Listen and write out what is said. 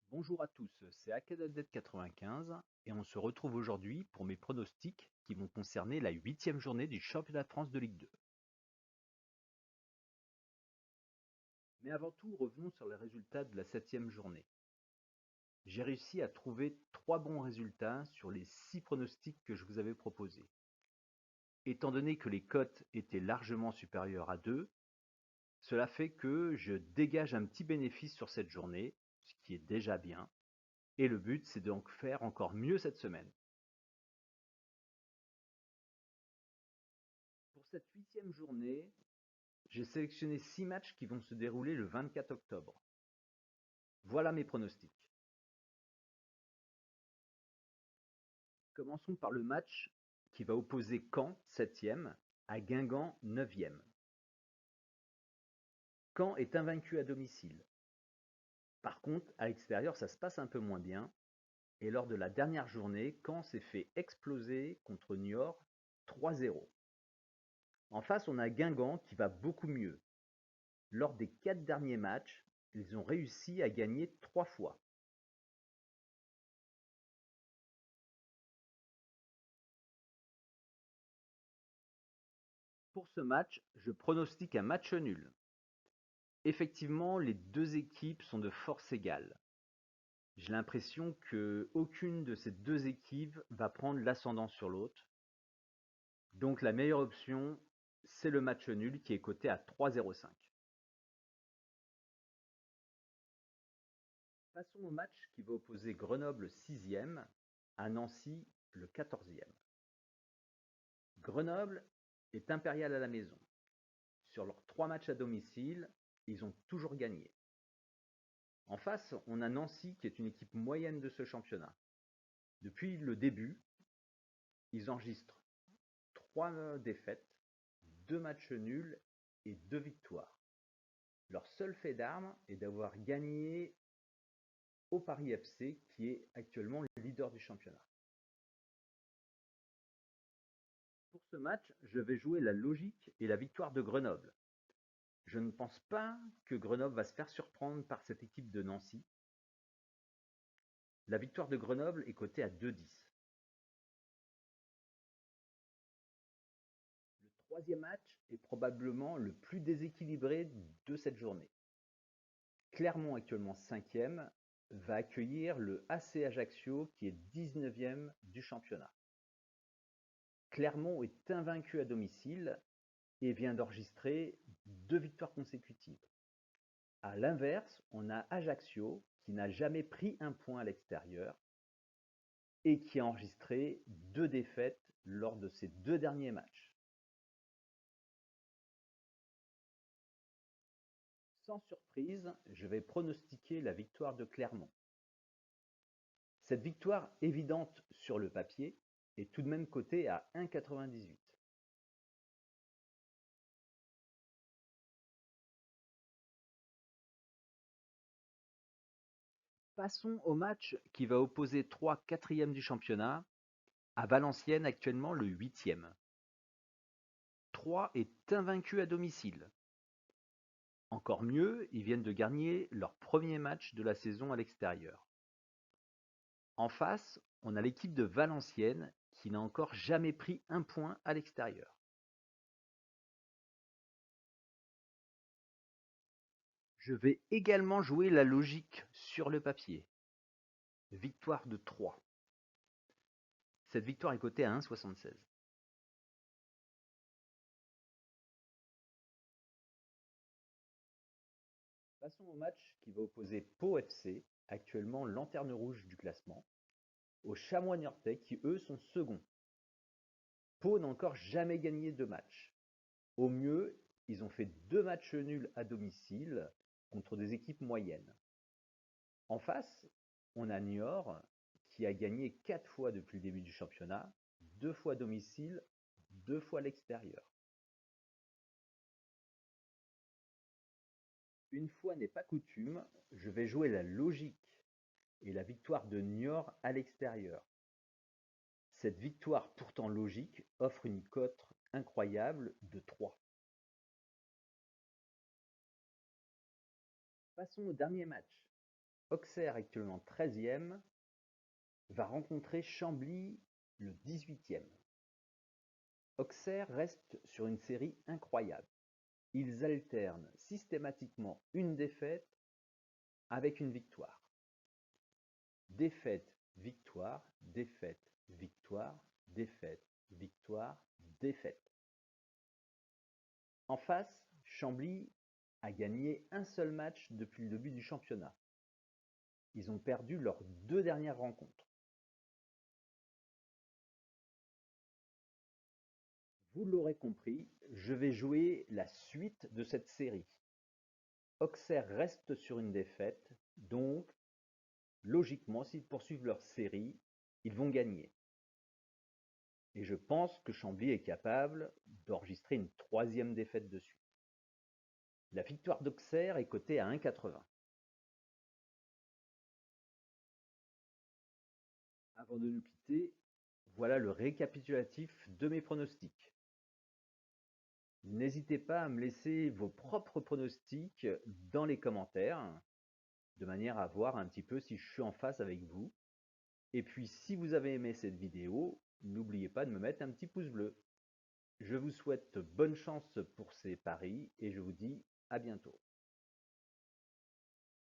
Bonjour à tous, c'est Akadedet95 et on se retrouve aujourd'hui pour mes pronostics qui vont concerner la huitième journée du championnat de France de Ligue 2. Mais avant tout, revenons sur les résultats de la septième journée. J'ai réussi à trouver 3 bons résultats sur les 6 pronostics que je vous avais proposés. Étant donné que les cotes étaient largement supérieures à 2, cela fait que je dégage un petit bénéfice sur cette journée, ce qui est déjà bien, et le but c'est donc faire encore mieux cette semaine. Pour cette huitième journée, j'ai sélectionné 6 matchs qui vont se dérouler le 24 octobre. Voilà mes pronostics. Commençons par le match qui va opposer Caen, 7e, à Guingamp, 9e. Caen est invaincu à domicile. Par contre, à l'extérieur, ça se passe un peu moins bien. Et lors de la dernière journée, Caen s'est fait exploser contre Niort 3-0. En face, on a Guingamp qui va beaucoup mieux. Lors des 4 derniers matchs, ils ont réussi à gagner 3 fois. Pour ce match, je pronostique un match nul. Effectivement, les deux équipes sont de force égale. J'ai l'impression qu'aucune de ces deux équipes va prendre l'ascendant sur l'autre. Donc la meilleure option, c'est le match nul qui est coté à 3,05. Passons au match qui va opposer Grenoble 6e à Nancy le 14e. Grenoble est impérial à la maison. Sur leurs 3 matchs à domicile, ils ont toujours gagné. En face, on a Nancy qui est une équipe moyenne de ce championnat. Depuis le début, ils enregistrent 3 défaites, 2 matchs nuls et 2 victoires. Leur seul fait d'armes est d'avoir gagné au Paris FC, qui est actuellement le leader du championnat. Pour ce match, je vais jouer la logique et la victoire de Grenoble. Je ne pense pas que Grenoble va se faire surprendre par cette équipe de Nancy. La victoire de Grenoble est cotée à 2,10. Le troisième match est probablement le plus déséquilibré de cette journée. Clermont, actuellement 5e, va accueillir le AC Ajaccio qui est 19e du championnat. Clermont est invaincu à domicile et vient d'enregistrer 2 victoires consécutives. A l'inverse, on a Ajaccio qui n'a jamais pris un point à l'extérieur et qui a enregistré 2 défaites lors de ses 2 derniers matchs. Sans surprise, je vais pronostiquer la victoire de Clermont. Cette victoire évidente sur le papier est tout de même cotée à 1,98. Passons au match qui va opposer 3 quatrièmes du championnat à Valenciennes, actuellement le 8e. Troyes est invaincu à domicile. Encore mieux, ils viennent de gagner leur premier match de la saison à l'extérieur. En face, on a l'équipe de Valenciennes qui n'a encore jamais pris un point à l'extérieur. Je vais également jouer la logique sur le papier. Victoire de Troyes. Cette victoire est cotée à 1,76. Passons au match qui va opposer Pau FC, actuellement lanterne rouge du classement, aux Chamois niortais qui eux sont seconds. Pau n'a encore jamais gagné de match. Au mieux, ils ont fait 2 matchs nuls à domicile contre des équipes moyennes. En face, on a Niort qui a gagné 4 fois depuis le début du championnat, 2 fois à domicile, 2 fois à l'extérieur. Une fois n'est pas coutume, je vais jouer la logique et la victoire de Niort à l'extérieur. Cette victoire pourtant logique offre une cote incroyable de 3. Passons au dernier match. Auxerre, actuellement 13e, va rencontrer Chambly, le 18e. Auxerre reste sur une série incroyable. Ils alternent systématiquement une défaite avec une victoire. Défaite, victoire, défaite, victoire, défaite, victoire, défaite. En face, Chambly a gagné un seul match depuis le début du championnat. Ils ont perdu leurs 2 dernières rencontres. Vous l'aurez compris, je vais jouer la suite de cette série. Auxerre reste sur une défaite, donc logiquement, s'ils poursuivent leur série, ils vont gagner. Et je pense que Chambly est capable d'enregistrer une 3e défaite de suite. La victoire d'Auxerre est cotée à 1,80. Avant de nous quitter, voilà le récapitulatif de mes pronostics. N'hésitez pas à me laisser vos propres pronostics dans les commentaires, de manière à voir un petit peu si je suis en face avec vous. Et puis si vous avez aimé cette vidéo, n'oubliez pas de me mettre un petit pouce bleu. Je vous souhaite bonne chance pour ces paris et je vous dis à bientôt.